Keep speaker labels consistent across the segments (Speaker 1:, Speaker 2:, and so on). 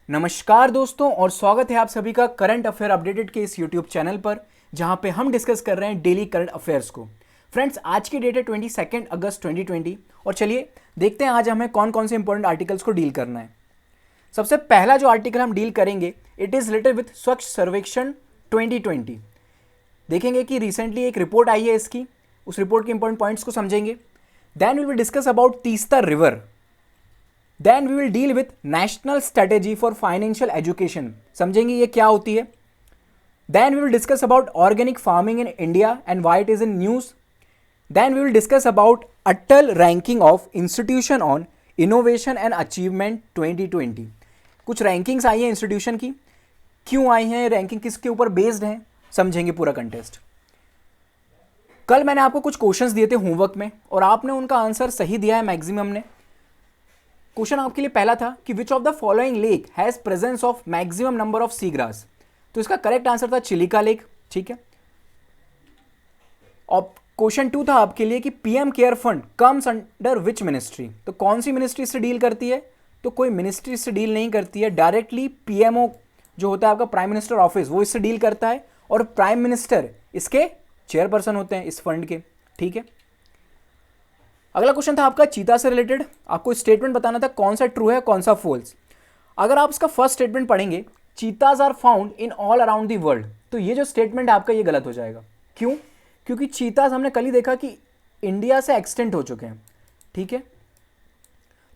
Speaker 1: नमस्कार दोस्तों और स्वागत है आप सभी का करंट अफेयर अपडेटेड के इस यूट्यूब चैनल पर जहां पे हम डिस्कस कर रहे हैं डेली करंट अफेयर्स को। फ्रेंड्स, आज की डेट है 22 अगस्त 2020 और चलिए देखते हैं आज हमें कौन कौन से इंपॉर्टेंट आर्टिकल्स को डील करना है। सबसे पहला जो आर्टिकल हम डील करेंगे इट इज़ रिलेटेड विथ स्वच्छ सर्वेक्षण 2020। देखेंगे कि रिसेंटली एक रिपोर्ट आई है इसकी, उस रिपोर्ट के इंपॉर्टेंट पॉइंट्स को समझेंगे। Then we will discuss about Teesta river. Then we will deal with national strategy for financial education, समझेंगे ये क्या होती है। Then we will discuss about organic farming in India and why it is in news. Then we will discuss about Atal ranking of institution on innovation and achievement 2020। कुछ rankings आई हैं institution की, क्यों आई हैं, रैंकिंग किसके ऊपर बेस्ड है, समझेंगे पूरा कंटेस्ट। कल मैंने आपको कुछ क्वेश्चंस दिए थे होमवर्क में और आपने उनका आंसर सही दिया है मैक्सिमम ने। क्वेश्चन आपके लिए पहला था कि which of the following lake has presence of maximum number of sea grass, तो इसका करेक्ट आंसर था चिलिका लेक। ठीक है। और क्वेश्चन 2 था आपके लिए कि PM care fund comes under which ministry, तो कौन सी मिनिस्ट्री से डील करती है, तो कोई मिनिस्ट्री से डील नहीं करती है, डायरेक्टली पीएमओ जो होता है आपका प्राइम मिनिस्टर ऑफिस वो इससे डील करता है और प्राइम मिनिस्टर इसके चेयरपर्सन होते हैं इस फंड के। ठीक है। अगला क्वेश्चन था आपका चीता से रिलेटेड, आपको स्टेटमेंट बताना था कौन सा ट्रू है कौन सा फॉल्स। अगर आप इसका फर्स्ट स्टेटमेंट पढ़ेंगे cheetahs are found in all around the world, तो ये जो स्टेटमेंट है आपका ये गलत हो जाएगा। क्यों? क्योंकि चीताज हमने कल ही देखा कि इंडिया से एक्सटेंट हो चुके हैं। ठीक है,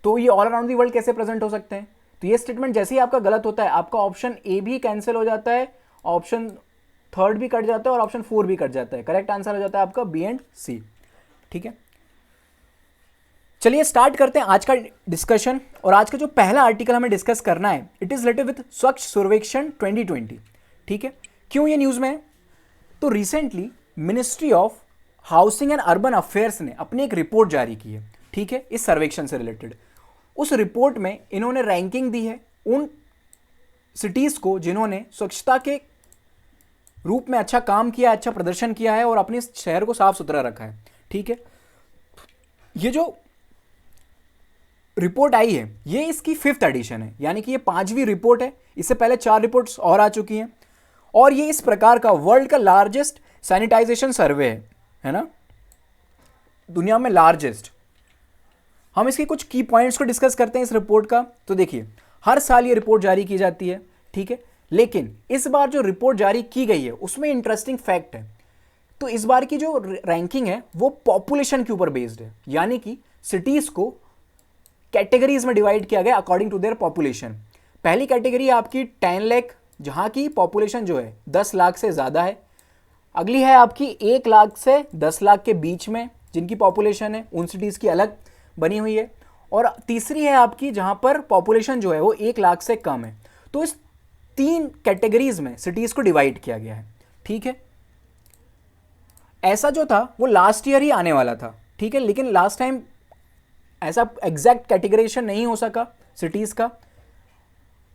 Speaker 1: तो ये ऑल अराउंड द वर्ल्ड कैसे प्रेजेंट हो सकते हैं, तो ये स्टेटमेंट जैसे ही आपका गलत होता है आपका ऑप्शन ए भी कैंसिल हो जाता है, ऑप्शन थर्ड भी कट जाता है और ऑप्शन 4 भी कट जाता है। करेक्ट आंसर हो जाता है आपका बी एंड सी। ठीक है, चलिए स्टार्ट करते हैं आज का डिस्कशन। और आज का जो पहला आर्टिकल हमें डिस्कस करना है इट इज रिलेटेड विथ स्वच्छ सर्वेक्षण 2020। ठीक है, क्यों ये न्यूज में है, तो recently ministry of housing and urban affairs ने अपनी एक रिपोर्ट जारी की है। ठीक है, इस सर्वेक्षण से रिलेटेड। उस रिपोर्ट में इन्होंने रैंकिंग दी है उन सिटीज को जिन्होंने स्वच्छता के रूप में अच्छा काम किया, अच्छा प्रदर्शन किया है और अपने शहर को साफ सुथरा रखा है। ठीक है, ये जो रिपोर्ट आई है ये इसकी 5th एडिशन है, यानी कि ये 5वीं रिपोर्ट है। इससे पहले 4 रिपोर्ट्स और आ चुकी हैं और ये इस प्रकार का वर्ल्ड का लार्जेस्ट सैनिटाइजेशन सर्वे है ना, दुनिया में लार्जेस्ट। हम इसके कुछ की पॉइंट्स को डिस्कस करते हैं इस रिपोर्ट का। तो देखिए, हर साल ये रिपोर्ट जारी की जाती है। ठीक है, लेकिन इस बार जो रिपोर्ट जारी की गई है उसमें इंटरेस्टिंग फैक्ट है। तो इस बार की जो रैंकिंग है वो पॉपुलेशन के ऊपर बेस्ड है, यानी कि सिटीज को कैटेगरीज में डिवाइड किया गया अकॉर्डिंग टू देयर पॉपुलेशन। पहली कैटेगरी आपकी 10 लाख, जहां की पॉपुलेशन जो है 10 लाख से ज़्यादा है। अगली है आपकी 1 लाख से 10 लाख के बीच में जिनकी पॉपुलेशन है, उन सिटीज़ की अलग बनी हुई है। और तीसरी है आपकी जहां पर पॉपुलेशन जो है वो 1 लाख से कम है। तो इस 3 कैटेगरीज में सिटीज़ को डिवाइड किया गया है। ठीक है, ऐसा जो था वो लास्ट ईयर ही आने वाला था। ठीक है, लेकिन लास्ट टाइम ऐसा एग्जैक्ट कैटेगराइजेशन नहीं हो सका सिटीज़ का,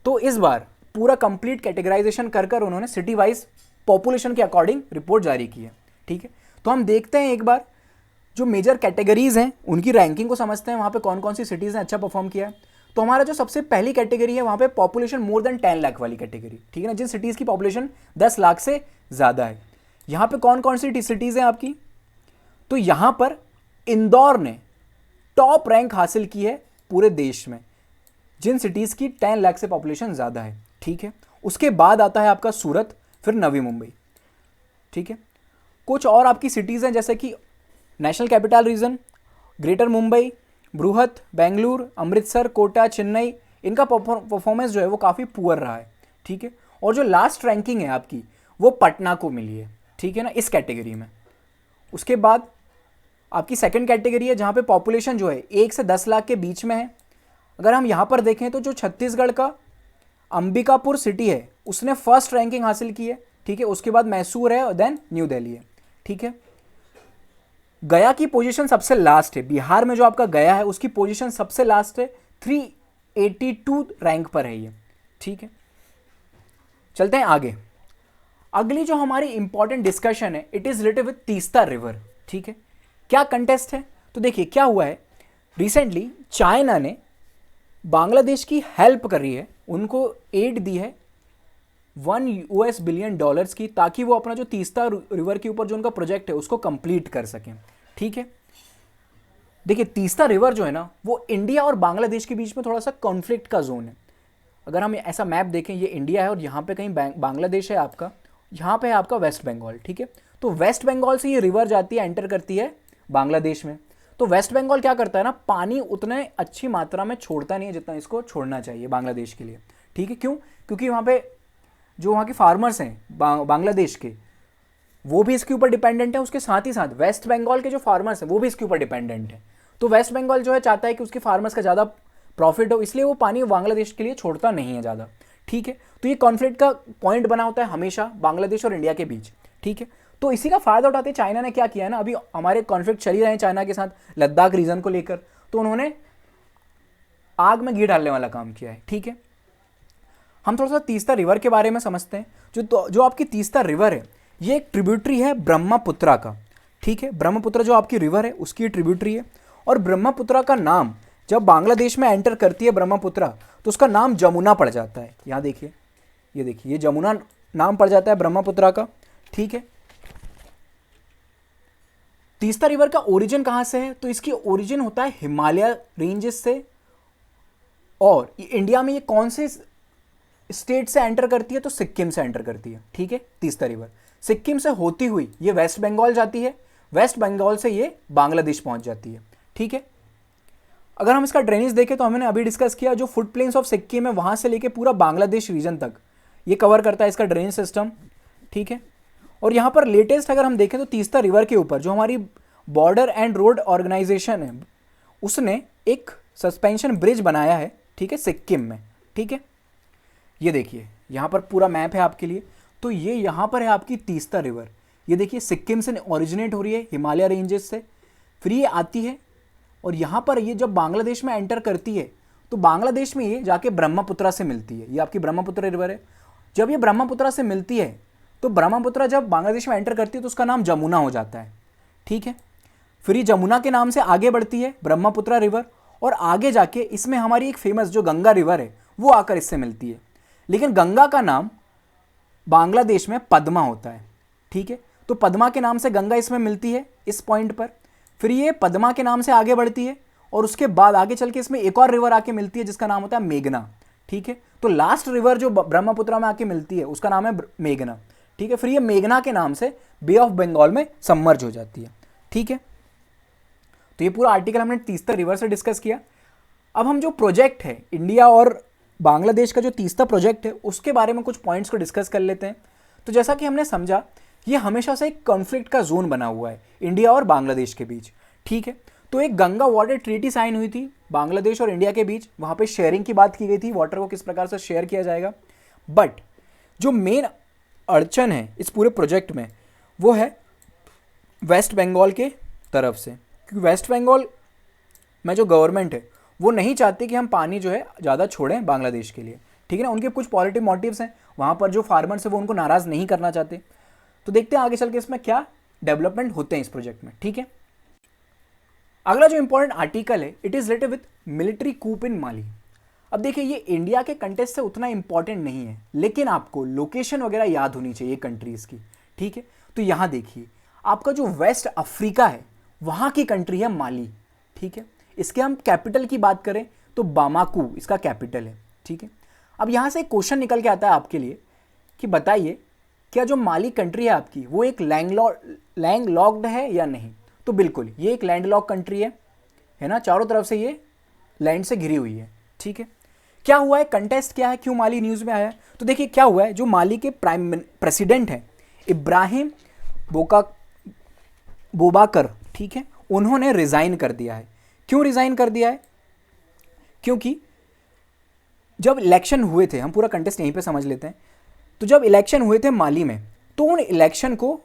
Speaker 1: तो इस बार पूरा कंप्लीट कैटेगराइजेशन कर कर उन्होंने सिटी वाइज पॉपुलेशन के अकॉर्डिंग रिपोर्ट जारी की है। ठीक है, तो हम देखते हैं एक बार जो मेजर कैटेगरीज हैं उनकी रैंकिंग को समझते हैं, वहाँ पे कौन कौन सी सिटीज़ ने अच्छा परफॉर्म किया है। तो हमारा जो सबसे पहली कैटेगरी है वहाँ पे पॉपुलेशन मोर देन 10 लाख वाली कैटेगरी। ठीक है ना, जिन सिटीज़ की पॉपुलेशन 10 लाख से ज़्यादा है। यहाँ पे कौन कौन सी सिटीज़ हैं आपकी, तो यहाँ पर इंदौर ने टॉप रैंक हासिल की है पूरे देश में जिन सिटीज़ की 10 लाख से पॉपुलेशन ज़्यादा है। ठीक है, उसके बाद आता है आपका सूरत, फिर नवी मुंबई। ठीक है, कुछ और आपकी सिटीज़ हैं जैसे कि national capital region, greater Mumbai, बृहत, बेंगलुरु, अमृतसर, कोटा, चेन्नई, इनका परफॉर्मेंस जो है वो काफ़ी पुअर रहा है। ठीक है, और जो लास्ट रैंकिंग है आपकी वो पटना को मिली है। ठीक है ना, इस कैटेगरी में। उसके बाद आपकी सेकंड कैटेगरी है जहाँ पे पॉपुलेशन जो है 1 से 10 लाख के बीच में है। अगर हम यहाँ पर देखें तो जो छत्तीसगढ़ का अंबिकापुर सिटी है उसने फर्स्ट रैंकिंग हासिल की है। ठीक है, उसके बाद मैसूर है और देन न्यू दिल्ली है। ठीक है, गया की पोजीशन सबसे लास्ट है। बिहार में जो आपका गया है उसकी पोजीशन सबसे लास्ट है, 382 रैंक पर है ये। ठीक है, चलते हैं आगे। अगली जो हमारी इंपॉर्टेंट डिस्कशन है it is related with Teesta river. ठीक है, क्या कंटेस्ट है, तो देखिए क्या हुआ है, रिसेंटली चाइना ने बांग्लादेश की हेल्प कर रही है, उनको एड दी है $1 बिलियन की, ताकि वो अपना जो तीस्ता रिवर के ऊपर जो उनका प्रोजेक्ट है उसको कंप्लीट कर सकें। ठीक है, देखिए तीस्ता रिवर जो है ना वो इंडिया और बांग्लादेश के बीच में थोड़ा सा कॉन्फ्लिक्ट का जोन है। अगर हम ऐसा मैप देखें, ये इंडिया है और यहाँ पे कहीं बांग्लादेश है आपका, यहाँ पे है आपका वेस्ट बंगाल। ठीक है, तो वेस्ट बंगाल से ये रिवर जाती है, एंटर करती है बांग्लादेश में। तो वेस्ट बंगाल क्या करता है ना, पानी उतने अच्छी मात्रा में छोड़ता नहीं है जितना इसको छोड़ना चाहिए बांग्लादेश के लिए। ठीक है, क्यों? क्योंकि वहाँ पे जो वहाँ के फार्मर्स हैं बांग्लादेश के, वो भी इसके ऊपर डिपेंडेंट है, उसके साथ ही साथ वेस्ट बंगाल के जो फार्मर्स हैं वो भी इसके ऊपर डिपेंडेंट है। तो वेस्ट बंगाल जो है चाहता है कि उसके फार्मर्स का ज़्यादा प्रॉफिट हो, इसलिए वो पानी बांग्लादेश के लिए छोड़ता नहीं है ज़्यादा। ठीक है, तो ये कॉन्फ्लिक्ट का पॉइंट बना होता है हमेशा बांग्लादेश और इंडिया के बीच। ठीक है, तो इसी का फायदा उठाते चाइना ने क्या किया है ना, अभी हमारे कॉन्फ्लिक्ट चल ही रहे हैं चाइना के साथ लद्दाख रीजन को लेकर, तो उन्होंने आग में घी डालने वाला काम किया है। ठीक है, हम थोड़ा सा तीस्ता रिवर के बारे में समझते हैं। जो आपकी तीस्ता रिवर है ये एक ट्रिब्यूटरी है ब्रह्मपुत्रा का। ठीक है, ब्रह्मपुत्र जो आपकी रिवर है उसकी ट्रिब्यूटरी है, और ब्रह्मपुत्रा का नाम जब बांग्लादेश में एंटर करती है ब्रह्मपुत्रा, तो उसका नाम जमुना पड़ जाता है। यहाँ देखिए, ये देखिए, ये जमुना नाम पड़ जाता है ब्रह्मपुत्रा का। ठीक है, तीस्ता रिवर का ओरिजिन कहाँ से है, तो इसकी ओरिजिन होता है हिमालय रेंजेस से। और इंडिया में ये कौन से स्टेट से एंटर करती है, तो सिक्किम से एंटर करती है। ठीक है, तीस्ता रिवर सिक्किम से होती हुई ये वेस्ट बंगाल जाती है, वेस्ट बंगाल से ये बांग्लादेश पहुंच जाती है। ठीक है, अगर हम इसका ड्रेनेज देखें तो हमने अभी डिस्कस किया, जो फुट प्लेन्स ऑफ सिक्किम है वहां से लेके पूरा बांग्लादेश रीजन तक ये कवर करता है इसका ड्रेनेज सिस्टम। ठीक है, और यहाँ पर लेटेस्ट अगर हम देखें तो तीस्ता रिवर के ऊपर जो हमारी बॉर्डर एंड रोड ऑर्गेनाइजेशन है उसने एक सस्पेंशन ब्रिज बनाया है। ठीक है, सिक्किम में। ठीक है, ये देखिए यहाँ पर पूरा मैप है आपके लिए। तो ये यहाँ पर है आपकी तीस्ता रिवर, ये देखिए सिक्किम से ओरिजिनेट हो रही है हिमालय रेंजेस से, फिर ये आती है और यहाँ पर ये जब बांग्लादेश में एंटर करती है तो बांग्लादेश में ये जाके ब्रह्मपुत्रा से मिलती है। ये आपकी ब्रह्मपुत्र रिवर है। जब ये ब्रह्मपुत्रा से मिलती है तो ब्रह्मपुत्रा जब बांग्लादेश में एंटर करती है तो उसका नाम जमुना हो जाता है। ठीक है, फिर ये जमुना के नाम से आगे बढ़ती है ब्रह्मपुत्रा रिवर, और आगे जाके इसमें हमारी एक फेमस जो गंगा रिवर है वो आकर इससे मिलती है। लेकिन गंगा का नाम बांग्लादेश में पद्मा होता है। ठीक है, तो पद्मा के नाम से गंगा इसमें मिलती है इस पॉइंट पर, फिर ये पद्मा के नाम से आगे बढ़ती है और उसके बाद आगे चल के इसमें एक और रिवर आके मिलती है जिसका नाम होता है मेघना। ठीक है, तो लास्ट रिवर जो ब्रह्मपुत्रा में आके मिलती है उसका नाम है मेघना। ठीक है, फिर ये मेघना के नाम से बे ऑफ बंगाल में सबमर्ज हो जाती है। ठीक है, तो ये पूरा आर्टिकल हमने तीस्ता रिवर से डिस्कस किया। अब हम जो प्रोजेक्ट है इंडिया और बांग्लादेश का जो तीस्ता प्रोजेक्ट है उसके बारे में कुछ पॉइंट्स को डिस्कस कर लेते हैं। तो जैसा कि हमने समझा ये हमेशा से एक कॉन्फ्लिक्ट का जोन बना हुआ है इंडिया और बांग्लादेश के बीच। ठीक है, तो एक गंगा वाटर ट्रीटी साइन हुई थी बांग्लादेश और इंडिया के बीच, वहाँ पे शेयरिंग की बात की गई थी, वाटर को किस प्रकार से शेयर किया जाएगा। बट जो मेन अड़चन है इस पूरे प्रोजेक्ट में वो है वेस्ट बंगाल के तरफ से, क्योंकि वेस्ट बंगाल में जो गवर्नमेंट है वो नहीं चाहती कि हम पानी जो है ज़्यादा छोड़ें बांग्लादेश के लिए। ठीक है ना, उनके कुछ पॉलिटिव मोटिव्स हैं, वहाँ पर जो फार्मर्स हैं वो उनको नाराज़ नहीं करना चाहते। तो देखते हैं आगे चल के इसमें क्या डेवलपमेंट होते हैं इस प्रोजेक्ट में। ठीक है, अगला जो इंपॉर्टेंट आर्टिकल है it is related with military coup in Mali. अब देखिए ये इंडिया के कंटेस्ट से उतना इंपॉर्टेंट नहीं है, लेकिन आपको लोकेशन वगैरह याद होनी चाहिए कंट्रीज़ की। ठीक है, तो यहाँ देखिए आपका जो वेस्ट अफ्रीका है वहाँ की कंट्री है माली। ठीक है, इसके हम कैपिटल की बात करें तो बामाकू इसका कैपिटल है। ठीक है, अब यहाँ से एक क्वेश्चन निकल के आता है आपके लिए कि बताइए क्या जो माली कंट्री है आपकी वो एक लैंडलॉक्ड है या नहीं। तो बिल्कुल ये एक लैंडलॉक कंट्री है ना, चारों तरफ से ये लैंड से घिरी हुई है। ठीक है, क्या हुआ है, कंटेस्ट क्या है, क्यों माली न्यूज़ में आया है। तो देखिए क्या हुआ है, जो माली के प्रेसिडेंट हैं इब्राहिम बोबाकर, ठीक है, उन्होंने रिज़ाइन कर दिया है। क्यों रिज़ाइन कर दिया है, क्योंकि जब इलेक्शन हुए थे, हम पूरा कंटेस्ट यहीं पे समझ लेते हैं, तो जब इलेक्शन हुए थे माली में तो उन इलेक्शन को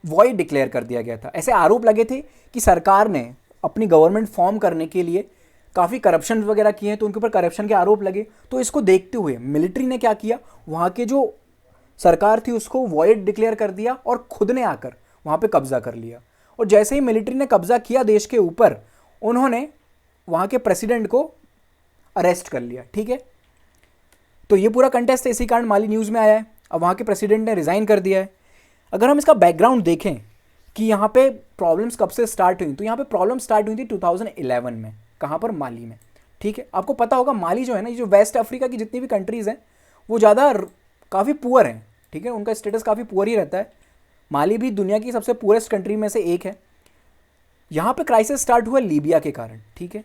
Speaker 1: वॉइड डिक्लेयर कर दिया गया था। ऐसे आरोप लगे थे कि सरकार ने अपनी गवर्नमेंट फॉर्म करने के लिए काफ़ी करप्शन वगैरह किए हैं, तो उनके ऊपर करप्शन के आरोप लगे। तो इसको देखते हुए मिलिट्री ने क्या किया, वहाँ के जो सरकार थी उसको वॉइड डिक्लेयर कर दिया और खुद ने आकर वहाँ पे कब्जा कर लिया। और जैसे ही मिलिट्री ने कब्जा किया देश के ऊपर, उन्होंने वहाँ के प्रेसिडेंट को अरेस्ट कर लिया, ठीक है। तो ये पूरा कंटेस्ट इसी कारण माली न्यूज़ में आया है। अब वहाँ के प्रेसिडेंट ने रिज़ाइन कर दिया है। अगर हम इसका बैकग्राउंड देखें कि यहाँ पे प्रॉब्लम्स कब से स्टार्ट हुई, तो यहाँ पे प्रॉब्लम स्टार्ट हुई थी 2011 में। कहाँ पर? माली में, ठीक है। आपको पता होगा माली जो है ना, ये जो वेस्ट अफ्रीका की जितनी भी कंट्रीज़ हैं वो ज़्यादा काफ़ी पुअर हैं, ठीक है, उनका स्टेटस काफ़ी पुअर ही रहता है। माली भी दुनिया की सबसे पुअरेस्ट कंट्री में से एक है। यहाँ पे क्राइसिस स्टार्ट हुआ लीबिया के कारण, ठीक है।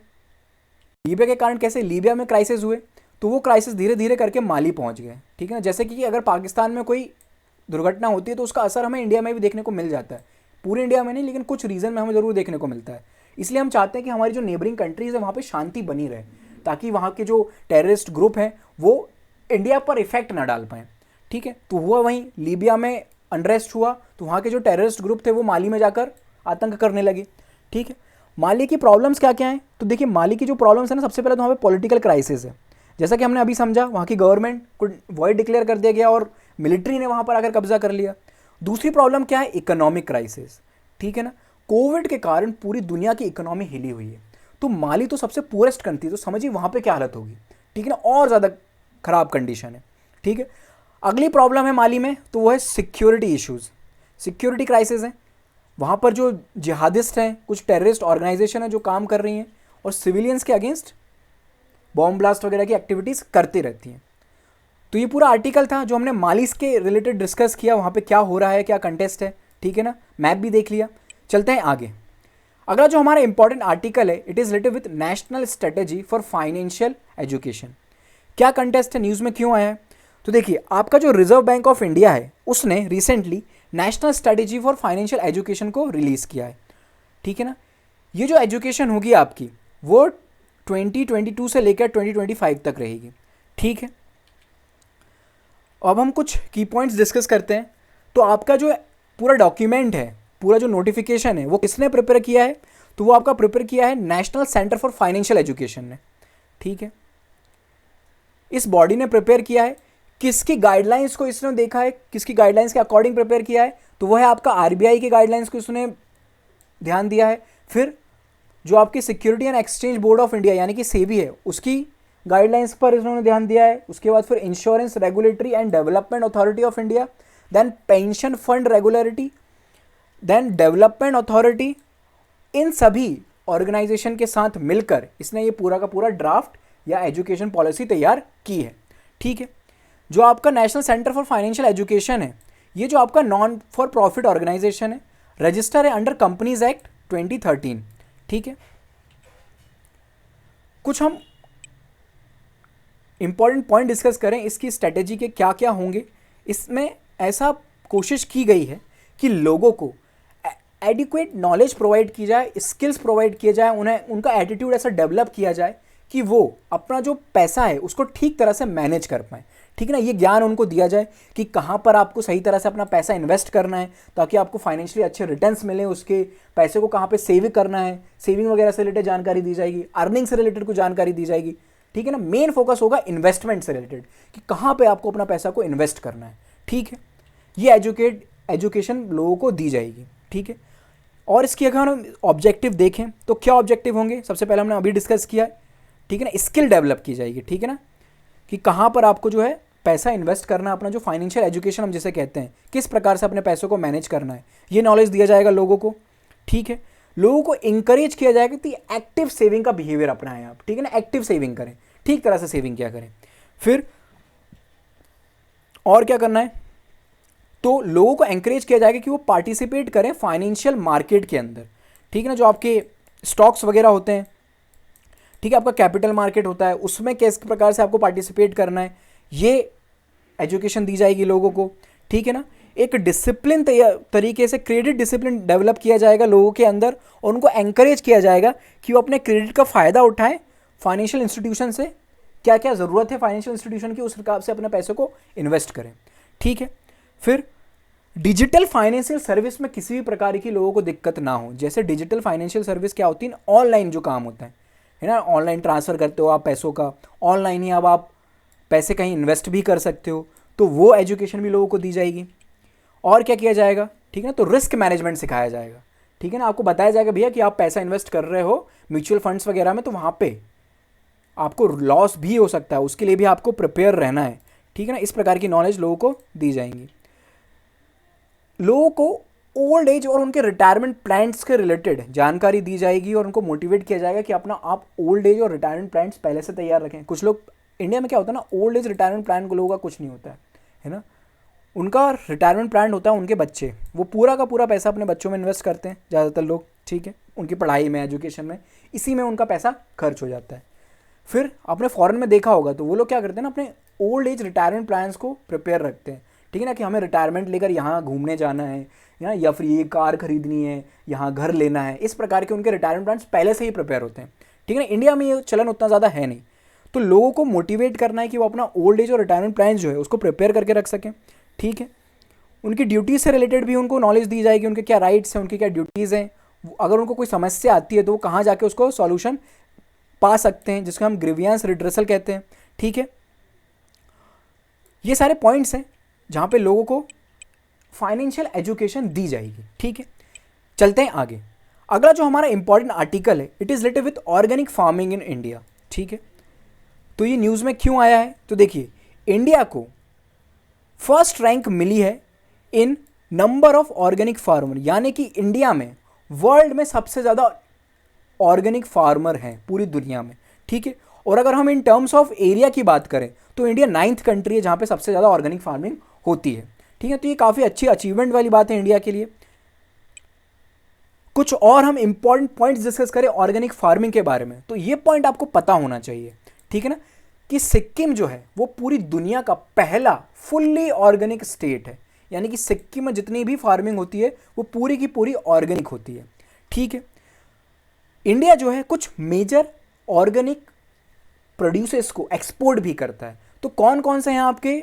Speaker 1: लीबिया के कारण कैसे? लीबिया में क्राइसिस हुए तो वो क्राइसिस धीरे धीरे करके माली पहुँच गए, ठीक है ना। जैसे कि अगर पाकिस्तान में कोई दुर्घटना होती है तो उसका असर हमें इंडिया में भी देखने को मिल जाता है, पूरे इंडिया में नहीं लेकिन कुछ रीजन में हमें ज़रूर देखने को मिलता है। इसलिए हम चाहते हैं कि हमारी जो नेबरिंग कंट्रीज़ है वहाँ पे शांति बनी रहे, ताकि वहाँ के जो टेररिस्ट ग्रुप हैं वो इंडिया पर इफेक्ट ना डाल पाएँ, ठीक है। तो हुआ वहीं लीबिया में अनरेस्ट हुआ तो वहाँ के जो टेररिस्ट ग्रुप थे वो माली में जाकर आतंक करने लगे, ठीक है। माली की प्रॉब्लम्स क्या क्या हैं? तो देखिए माली की जो प्रॉब्लम्स है ना, सबसे पहले तो वहाँ पे पॉलिटिकल क्राइसिस है। जैसा कि हमने अभी समझा, वहाँ की गवर्नमेंट को वॉइड डिक्लेयर कर दिया गया और मिलिट्री ने वहाँ पर आकर कब्जा कर लिया। दूसरी प्रॉब्लम क्या है? इकोनॉमिक क्राइसिस, ठीक है ना। कोविड के कारण पूरी दुनिया की इकोनॉमी हिली हुई है। तो माली तो सबसे पुअरेस्ट कंट्री, तो समझिए वहाँ पे क्या हालत होगी, ठीक है ना, और ज़्यादा ख़राब कंडीशन है, ठीक है। अगली प्रॉब्लम है माली में, तो वो है सिक्योरिटी इश्यूज़, सिक्योरिटी क्राइसिस है। वहाँ पर जो जिहादिस्ट हैं, कुछ टेररिस्ट ऑर्गेनाइजेशन है जो काम कर रही हैं और सिविलियंस के अगेंस्ट बॉम्ब ब्लास्ट वगैरह की एक्टिविटीज़ करती रहती हैं। तो ये पूरा आर्टिकल था जो हमने माली के रिलेटेड डिस्कस किया, वहाँ पे क्या हो रहा है, क्या कंटेस्ट है, ठीक है ना, मैप भी देख लिया। चलते हैं आगे। अगला जो हमारा इंपॉर्टेंट आर्टिकल है, it is related with national strategy for financial education. क्या कंटेस्ट है, न्यूज़ में क्यों आया है? तो देखिए आपका जो रिजर्व बैंक ऑफ इंडिया है उसने recently national strategy for financial education को रिलीज़ किया है, ठीक है ना। ये जो एजुकेशन होगी आपकी वो 2022 से लेकर 2025 तक रहेगी, ठीक है। अब हम कुछ की पॉइंट्स डिस्कस करते हैं। तो आपका जो पूरा डॉक्यूमेंट है, पूरा जो नोटिफिकेशन है वो किसने प्रिपेयर किया है? तो वो आपका प्रिपेयर किया है national centre for financial education ने, ठीक है। इस बॉडी ने प्रिपेयर किया है। किसकी गाइडलाइंस को इसने देखा है, किसकी गाइडलाइंस के अकॉर्डिंग प्रिपेयर किया है? तो वो है आपका आरबीआई की गाइडलाइंस को इसने ध्यान दिया है। फिर जो आपकी security and exchange board of India यानी कि सेबी है उसकी गाइडलाइंस पर इन्होंने ध्यान दिया है। उसके बाद फिर insurance regulatory and development authority of India, then pension fund regulatory, then development authority, इन सभी ऑर्गेनाइजेशन के साथ मिलकर इसने ये पूरा का पूरा ड्राफ्ट या एजुकेशन पॉलिसी तैयार की है, ठीक है। जो आपका national centre for financial education है, ये जो आपका नॉन फॉर प्रॉफिट ऑर्गेनाइजेशन है, रजिस्टर है अंडर कंपनीज एक्ट 2013, ठीक है। कुछ हम इंपॉर्टेंट पॉइंट डिस्कस करें इसकी स्ट्रेटेजी के क्या क्या होंगे। इसमें ऐसा कोशिश की गई है कि लोगों को एडिक्वेट नॉलेज प्रोवाइड की जाए, स्किल्स प्रोवाइड किए जाए, उन्हें उनका एटीट्यूड ऐसा डेवलप किया जाए कि वो अपना जो पैसा है उसको ठीक तरह से मैनेज कर पाएँ, ठीक है ना। ये ज्ञान उनको दिया जाए कि कहाँ पर आपको सही तरह से अपना पैसा इन्वेस्ट करना है ताकि आपको फाइनेंशियली अच्छे रिटर्न्स मिले, उसके पैसे को कहाँ पे सेविंग करना है, सेविंग वगैरह से रिलेटेड जानकारी दी जाएगी, अर्निंग से रिलेटेड कुछ जानकारी दी जाएगी, ठीक है ना। मेन फोकस होगा इन्वेस्टमेंट से रिलेटेड कि कहाँ पे आपको अपना पैसा को इन्वेस्ट करना है, ठीक है। ये एजुकेशन लोगों को दी जाएगी, ठीक है। और इसकी अगर हम ऑब्जेक्टिव देखें तो क्या ऑब्जेक्टिव होंगे? सबसे पहले हमने अभी डिस्कस किया है, ठीक है ना, स्किल डेवलप की जाएगी, ठीक है ना, कि कहाँ पर आपको जो है पैसा इन्वेस्ट करना है, अपना जो फाइनेंशियल एजुकेशन हम जिसे कहते हैं, किस प्रकार से अपने पैसों को मैनेज करना है, ये नॉलेज दिया जाएगा लोगों को, ठीक है। लोगों को इंकरेज किया जाएगा कि एक्टिव सेविंग का बिहेवियर अपनाएं आप, ठीक है ना, एक्टिव सेविंग करें, ठीक तरह से सेविंग किया करें। फिर और क्या करना है? तो लोगों को एंकरेज किया जाएगा कि वो पार्टिसिपेट करें फाइनेंशियल मार्केट के अंदर, ठीक है ना। जो आपके स्टॉक्स वगैरह होते हैं, ठीक है, आपका कैपिटल मार्केट होता है, उसमें किस प्रकार से आपको पार्टिसिपेट करना है, ये एजुकेशन दी जाएगी लोगों को, ठीक है ना। एक डिसिप्लिन तरीके से क्रेडिट डिसिप्लिन डेवलप किया जाएगा लोगों के अंदर और उनको एंकरेज किया जाएगा कि वो अपने क्रेडिट का फ़ायदा उठाएं, फाइनेंशियल इंस्टीट्यूशन से क्या क्या ज़रूरत है फाइनेंशियल इंस्टीट्यूशन की, उस हिसाब से अपने पैसों को इन्वेस्ट करें, ठीक है। फिर डिजिटल फाइनेंशियल सर्विस में किसी भी प्रकार की लोगों को दिक्कत ना हो। जैसे डिजिटल फाइनेंशियल सर्विस क्या होती है? ऑनलाइन जो काम होता है ना, ऑनलाइन ट्रांसफ़र करते हो आप पैसों का, ऑनलाइन ही अब आप पैसे कहीं इन्वेस्ट भी कर सकते हो, तो वो एजुकेशन भी लोगों को दी जाएगी। और क्या किया जाएगा? ठीक है ना, तो रिस्क मैनेजमेंट सिखाया जाएगा, ठीक है ना। आपको बताया जाएगा भैया कि आप पैसा इन्वेस्ट कर रहे हो म्यूचुअल फंड्स वगैरह में, तो वहाँ पे आपको लॉस भी हो सकता है, उसके लिए भी आपको प्रिपेयर रहना है, ठीक है ना। इस प्रकार की नॉलेज लोगों को दी जाएंगी। लोगों को ओल्ड एज और उनके रिटायरमेंट प्लान्स के रिलेटेड जानकारी दी जाएगी और उनको मोटिवेट किया जाएगा कि अपना आप ओल्ड एज और रिटायरमेंट प्लान्स पहले से तैयार रखें। कुछ लोग इंडिया में क्या होता है ना, ओल्ड एज रिटायरमेंट प्लान को लोगों का कुछ नहीं होता है ना। उनका रिटायरमेंट प्लान होता है उनके बच्चे, वो पूरा का पूरा पैसा अपने बच्चों में इन्वेस्ट करते हैं ज़्यादातर लोग, ठीक है, उनकी पढ़ाई में, एजुकेशन में, इसी में उनका पैसा खर्च हो जाता है। फिर आपने फॉरेन में देखा होगा तो वो लोग क्या करते हैं ना, अपने ओल्ड एज रिटायरमेंट प्लान्स को प्रिपेयर रखते हैं, ठीक है ना, कि हमें रिटायरमेंट लेकर यहाँ घूमने जाना है या फिर ये कार खरीदनी है, यहाँ घर लेना है। इस प्रकार के उनके रिटायरमेंट प्लान्स पहले से ही प्रिपेयर होते हैं, ठीक है ना। इंडिया में ये चलन उतना ज़्यादा है नहीं, तो लोगों को मोटिवेट करना है कि वो अपना ओल्ड एज और रिटायरमेंट प्लान जो है उसको प्रिपेयर करके रख सकें, ठीक है। उनकी ड्यूटीज़ से रिलेटेड भी उनको नॉलेज दी जाएगी, उनके क्या राइट्स हैं, उनकी क्या ड्यूटीज़ हैं, अगर उनको कोई समस्या आती है तो वो कहाँ जाके उसको सॉल्यूशन पा सकते हैं, जिसको हम ग्रीवियंस रिड्रेसल कहते हैं, ठीक है। ये सारे पॉइंट्स हैं जहाँ पे लोगों को फाइनेंशियल एजुकेशन दी जाएगी, ठीक है। चलते हैं आगे। अगला जो हमारा इंपॉर्टेंट आर्टिकल है, it is related with organic farming in India, ठीक है। तो ये न्यूज़ में क्यों आया है, तो देखिए इंडिया को फर्स्ट रैंक मिली है इन नंबर ऑफ ऑर्गेनिक फार्मर, यानी कि इंडिया में वर्ल्ड में सबसे ज़्यादा ऑर्गेनिक फार्मर हैं पूरी दुनिया में, ठीक है। और अगर हम इन टर्म्स ऑफ एरिया की बात करें तो इंडिया 9th कंट्री है जहाँ पे सबसे ज़्यादा ऑर्गेनिक फार्मिंग होती है, ठीक है। तो ये काफ़ी अच्छी अचीवमेंट वाली बात है इंडिया के लिए। कुछ और हम इंपॉर्टेंट पॉइंट्स डिस्कस करें ऑर्गेनिक फार्मिंग के बारे में, तो ये पॉइंट आपको पता होना चाहिए, ठीक है ना, कि सिक्किम जो है वो पूरी दुनिया का पहला फुल्ली ऑर्गेनिक स्टेट है, यानी कि सिक्किम में जितनी भी फार्मिंग होती है वो पूरी की पूरी ऑर्गेनिक होती है, ठीक है। इंडिया जो है कुछ मेजर ऑर्गेनिक प्रोड्यूसर्स को एक्सपोर्ट भी करता है, तो कौन कौन से हैं आपके,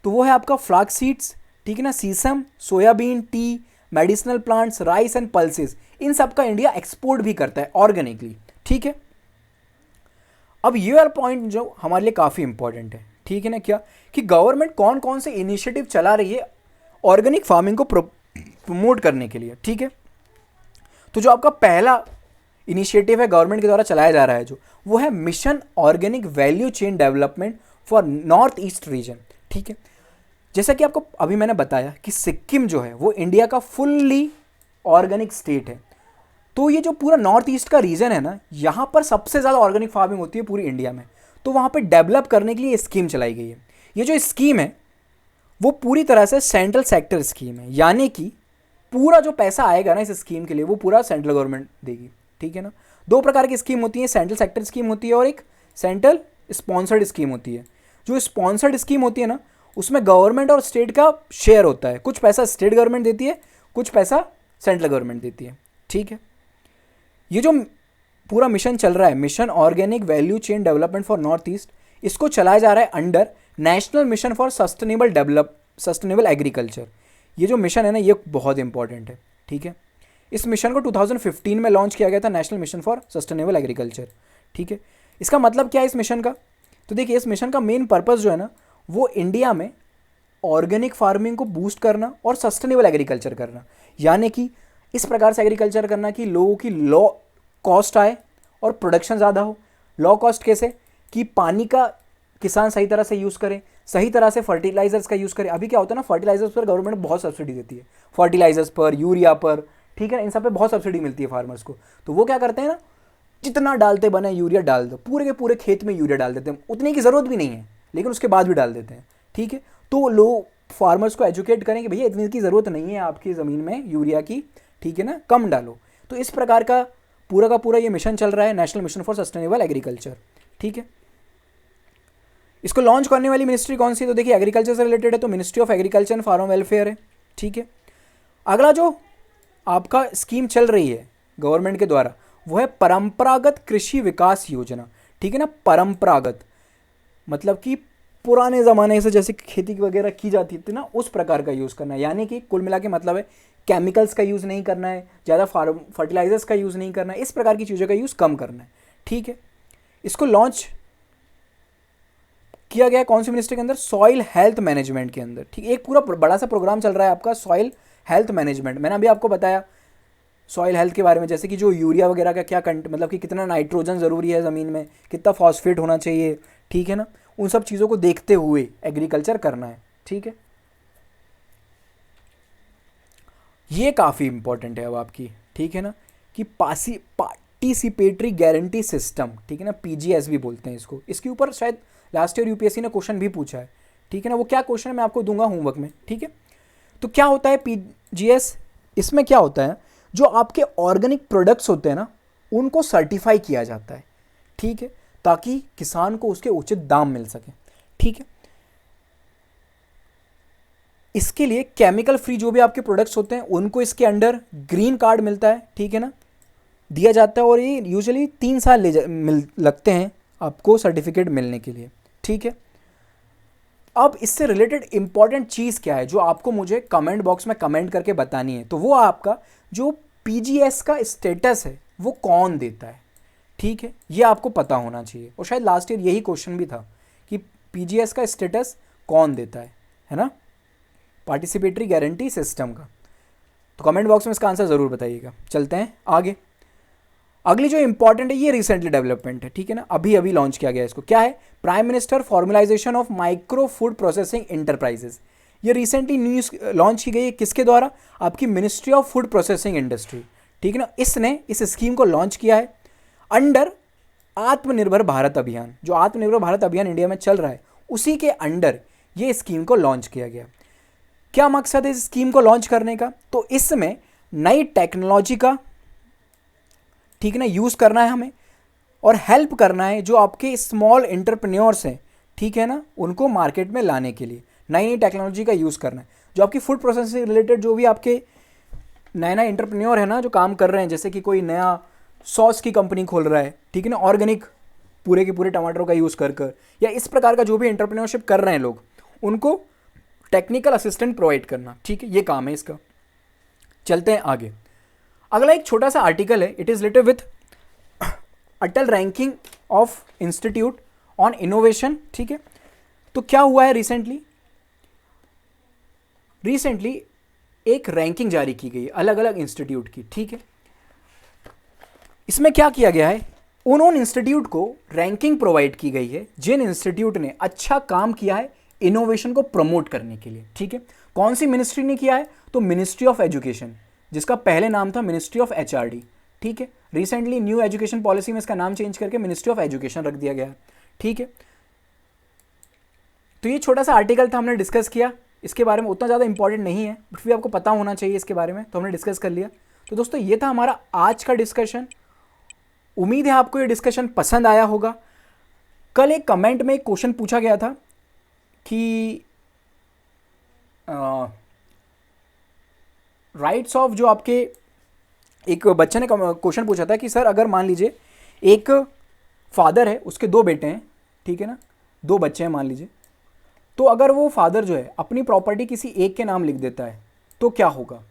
Speaker 1: तो वो है आपका फ्लैक्स सीड्स, ठीक है ना, sesame, soybean, tea, medicinal plants, rice and pulses, इन सब का इंडिया एक्सपोर्ट भी करता है ऑर्गेनिकली, ठीक है। अब ये वाला पॉइंट जो हमारे लिए काफ़ी इंपॉर्टेंट है, ठीक है ना, क्या कि गवर्नमेंट कौन कौन से इनिशिएटिव चला रही है ऑर्गेनिक फार्मिंग को प्रमोट करने के लिए, ठीक है। तो जो आपका पहला इनिशिएटिव है गवर्नमेंट के द्वारा चलाया जा रहा है जो, वो है mission organic value chain development for north east region, ठीक है। जैसा कि आपको अभी मैंने बताया कि सिक्किम जो है वो इंडिया का फुल्ली ऑर्गेनिक स्टेट है, तो ये जो पूरा नॉर्थ ईस्ट का रीजन है ना, यहाँ पर सबसे ज़्यादा ऑर्गेनिक फार्मिंग होती है पूरी इंडिया में, तो वहाँ पर डेवलप करने के लिए स्कीम चलाई गई है। ये जो स्कीम है वो पूरी तरह से सेंट्रल सेक्टर स्कीम है, यानी कि पूरा जो पैसा आएगा ना इस स्कीम के लिए वो पूरा सेंट्रल गवर्नमेंट देगी, ठीक है ना। दो प्रकार की स्कीम होती है, सेंट्रल सेक्टर स्कीम होती है और एक सेंट्रल स्पॉन्सर्ड स्कीम होती है। जो स्पॉन्सर्ड स्कीम होती है ना, उसमें गवर्नमेंट और स्टेट का शेयर होता है, कुछ पैसा स्टेट गवर्नमेंट देती है, कुछ पैसा सेंट्रल गवर्नमेंट देती है, ठीक है। ये जो पूरा मिशन चल रहा है, mission organic value chain development for north east, इसको चलाया जा रहा है under national mission for sustainable agriculture. ये जो मिशन है ना ये बहुत इंपॉर्टेंट है, ठीक है। इस मिशन को 2015 में लॉन्च किया गया था, national mission for sustainable agriculture, ठीक है। इसका मतलब क्या है इस मिशन का, तो देखिए इस मिशन का मेन पर्पस जो है ना वो इंडिया में ऑर्गेनिक फार्मिंग को बूस्ट करना और सस्टेनेबल एग्रीकल्चर करना, यानी कि इस प्रकार से एग्रीकल्चर करना कि लोगों की लो कॉस्ट आए और प्रोडक्शन ज़्यादा हो। लो कॉस्ट कैसे, कि पानी का किसान सही तरह से यूज़ करें, सही तरह से फर्टिलाइजर्स का यूज़ करें। अभी क्या होता है ना, फर्टिलाइजर्स पर गवर्नमेंट बहुत सब्सिडी देती है, फर्टिलाइजर्स पर, यूरिया पर, ठीक है, इन सब पे बहुत सब्सिडी मिलती है फार्मर्स को। तो वो क्या करते हैं ना, जितना डालते बने यूरिया डाल दो, पूरे के पूरे खेत में यूरिया डाल देते हैं, उतनी की ज़रूरत भी नहीं है लेकिन उसके बाद भी डाल देते हैं, ठीक है। तो लोग फार्मर्स को एजुकेट करें कि भैया इतनी की ज़रूरत नहीं है आपकी ज़मीन में यूरिया की, ठीक है ना, कम डालो। तो इस प्रकार का पूरा ये मिशन चल रहा है, national mission for sustainable agriculture, ठीक है। इसको लॉन्च करने वाली मिनिस्ट्री कौन सी है, तो देखिए एग्रीकल्चर से रिलेटेड है तो ministry of agriculture and farm welfare है, ठीक है। अगला जो आपका स्कीम चल रही है गवर्नमेंट के द्वारा वो है परंपरागत कृषि विकास योजना, ठीक है ना। परंपरागत मतलब कि पुराने ज़माने से जैसे खेती वगैरह की जाती थी ना उस प्रकार का यूज़ करना है, यानी कि कुल मिला के मतलब है केमिकल्स का यूज़ नहीं करना है, ज़्यादा फर्टिलाइजर्स का यूज़ नहीं करना है, इस प्रकार की चीज़ों का यूज़ कम करना है, ठीक है। इसको लॉन्च किया गया कौन सी मिनिस्ट्री के अंदर, सॉइल हेल्थ मैनेजमेंट के अंदर, ठीक। एक पूरा बड़ा सा प्रोग्राम चल रहा है आपका सॉइल हेल्थ मैनेजमेंट। मैंने अभी आपको बताया सॉइल हेल्थ के बारे में, जैसे कि जो यूरिया वगैरह का क्या मतलब कि कितना नाइट्रोजन ज़रूरी है ज़मीन में, कितना फॉस्फेट होना चाहिए, ठीक है ना, उन सब चीज़ों को देखते हुए एग्रीकल्चर करना है, ठीक है। ये काफ़ी इंपॉर्टेंट है अब आपकी, ठीक है ना, कि पार्टिसिपेटरी गारंटी सिस्टम, ठीक है ना, पीजीएस भी बोलते हैं इसको। इसके ऊपर शायद लास्ट ईयर यूपीएससी ने क्वेश्चन भी पूछा है, ठीक है ना, वो क्या क्वेश्चन है मैं आपको दूंगा होमवर्क में, ठीक है। तो क्या होता है पीजीएस, इसमें क्या होता है, जो आपके ऑर्गेनिक प्रोडक्ट्स होते हैं ना, उनको सर्टिफाई किया जाता है, ठीक है, ताकि किसान को उसके उचित दाम मिल सके, ठीक है। इसके लिए केमिकल फ्री जो भी आपके प्रोडक्ट्स होते हैं उनको इसके अंडर ग्रीन कार्ड मिलता है, ठीक है ना, दिया जाता है, और ये यूजुअली 3 साल लगते हैं आपको सर्टिफिकेट मिलने के लिए, ठीक है। अब इससे रिलेटेड इंपॉर्टेंट चीज़ क्या है जो आपको मुझे कमेंट बॉक्स में कमेंट करके बतानी है, तो वो आपका जो पीजीएस का स्टेटस है वो कौन देता है, ठीक है, ये आपको पता होना चाहिए। और शायद लास्ट ईयर यही क्वेश्चन भी था कि पीजीएस का स्टेटस कौन देता है ना, पार्टिसिपेटरी गारंटी सिस्टम का। तो कमेंट बॉक्स में इसका आंसर ज़रूर बताइएगा। चलते हैं आगे। अगली जो इंपॉर्टेंट है ये रिसेंटली डेवलपमेंट है, ठीक है ना, अभी अभी लॉन्च किया गया है इसको। क्या है? Prime minister formalisation of micro food processing enterprises. ये रिसेंटली न्यूज़ लॉन्च की गई है, किसके द्वारा? आपकी ministry of food processing industry, ठीक है ना, इसने इस स्कीम को लॉन्च किया है अंडर आत्मनिर्भर भारत अभियान। जो आत्मनिर्भर भारत अभियान इंडिया में चल रहा है उसी के अंडर ये स्कीम को लॉन्च किया गया। क्या मकसद है इस स्कीम को लॉन्च करने का? तो इसमें नई टेक्नोलॉजी का, ठीक है ना, यूज़ करना है हमें, और हेल्प करना है जो आपके स्मॉल एंटरप्रेन्योर्स हैं, ठीक है ना, उनको मार्केट में लाने के लिए नई नई टेक्नोलॉजी का यूज़ करना है। जो आपकी फूड प्रोसेसिंग रिलेटेड जो भी आपके नए नए एंटरप्रेन्योर है ना, जो काम कर रहे हैं, जैसे कि कोई नया सॉस की कंपनी खोल रहा है, ठीक है ना, ऑर्गेनिक पूरे के पूरे टमाटरों का यूज़ कर या इस प्रकार का जो भी एंटरप्रेन्योरशिप कर रहे हैं लोग, उनको टेक्निकल असिस्टेंट प्रोवाइड करना, ठीक है, ये काम है इसका। चलते हैं आगे। अगला एक छोटा सा आर्टिकल है, it is related with Atal ranking of institute on innovation, ठीक है। तो क्या हुआ है रिसेंटली एक रैंकिंग जारी की गई अलग अलग इंस्टीट्यूट की, ठीक है। इसमें क्या किया गया है, उन इंस्टीट्यूट को रैंकिंग प्रोवाइड की गई है जिन इंस्टीट्यूट ने अच्छा काम किया है इनोवेशन को प्रमोट करने के लिए, ठीक है। कौन सी मिनिस्ट्री ने किया है? तो मिनिस्ट्री ऑफ एजुकेशन, जिसका पहले नाम था मिनिस्ट्री ऑफ एचआरडी, ठीक है। रिसेंटली न्यू एजुकेशन पॉलिसी में इसका नाम चेंज करके मिनिस्ट्री ऑफ एजुकेशन रख दिया गया है, ठीक है। तो ये छोटा सा आर्टिकल था, हमने डिस्कस किया इसके बारे में, उतना ज़्यादा इंपॉर्टेंट नहीं है बट भी आपको पता होना चाहिए इसके बारे में, तो हमने डिस्कस कर लिया। तो दोस्तों ये था हमारा आज का डिस्कशन। उम्मीद है आपको ये डिस्कशन पसंद आया होगा। कल एक कमेंट में एक क्वेश्चन पूछा गया था कि राइट्स ऑफ, जो आपके एक बच्चे ने क्वेश्चन पूछा था कि सर अगर मान लीजिए एक फादर है, उसके 2 बेटे हैं, ठीक है ना, 2 बच्चे हैं मान लीजिए, तो अगर वो फादर जो है अपनी प्रॉपर्टी किसी एक के नाम लिख देता है तो क्या होगा,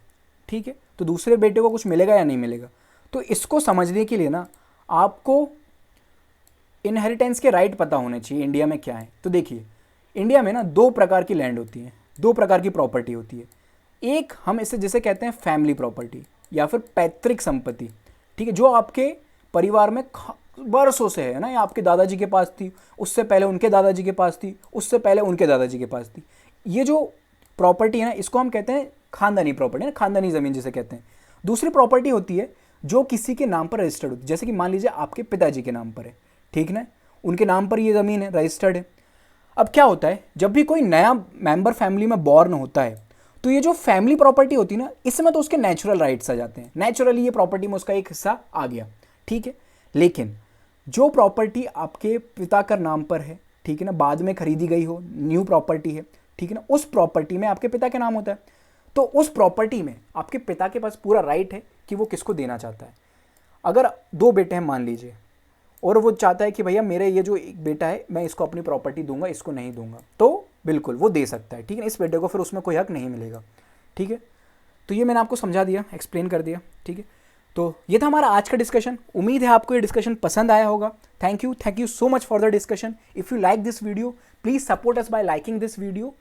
Speaker 1: ठीक है, तो दूसरे बेटे को कुछ मिलेगा या नहीं मिलेगा? तो इसको समझने के लिए ना आपको इनहेरिटेंस के राइट पता होने चाहिए इंडिया में क्या है। तो देखिए इंडिया में ना 2 प्रकार की लैंड होती है, 2 प्रकार की प्रॉपर्टी होती है। एक हम इसे जिसे कहते हैं फैमिली प्रॉपर्टी या फिर पैतृक संपत्ति, ठीक है, जो आपके परिवार में बरसों से है ना, या आपके दादाजी के पास थी, उससे पहले उनके दादाजी के पास थी, उससे पहले उनके दादाजी के पास थी। ये जो प्रॉपर्टी है ना, इसको हम कहते हैं खानदानी प्रॉपर्टी ना, खानदानी ज़मीन जिसे कहते हैं। दूसरी प्रॉपर्टी होती है जो किसी के नाम पर रजिस्टर्ड होती है, जैसे कि मान लीजिए आपके पिताजी के नाम पर है, ठीक ना, उनके नाम पर ये ज़मीन है, रजिस्टर्ड है। अब क्या होता है, जब भी कोई नया मेंबर फैमिली में बॉर्न होता है तो ये जो फैमिली प्रॉपर्टी होती है ना, इसमें तो उसके नेचुरल राइट्स आ जाते हैं, नेचुरली ये प्रॉपर्टी में उसका एक हिस्सा आ गया, ठीक है। लेकिन जो प्रॉपर्टी आपके पिता का नाम पर है, ठीक है ना, बाद में खरीदी गई हो, न्यू प्रॉपर्टी है, ठीक है ना, उस प्रॉपर्टी में आपके पिता के नाम होता है, तो उस प्रॉपर्टी में आपके पिता के पास पूरा राइट है कि वो किसको देना चाहता है। अगर 2 बेटे हैं मान लीजिए, और वो चाहता है कि भैया मेरे ये जो एक बेटा है मैं इसको अपनी प्रॉपर्टी दूंगा, इसको नहीं दूंगा, तो बिल्कुल वो दे सकता है, ठीक है। इस बेटे को फिर उसमें कोई हक नहीं मिलेगा, ठीक है। तो ये मैंने आपको समझा दिया, एक्सप्लेन कर दिया, ठीक है। तो ये था हमारा आज का डिस्कशन। उम्मीद है आपको ये डिस्कशन पसंद आया होगा। Thank you so much for the discussion. If you like this video please support us by liking this video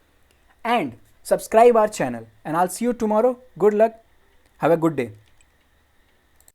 Speaker 1: and subscribe our channel, and I will see you tomorrow. Good luck, have a good day.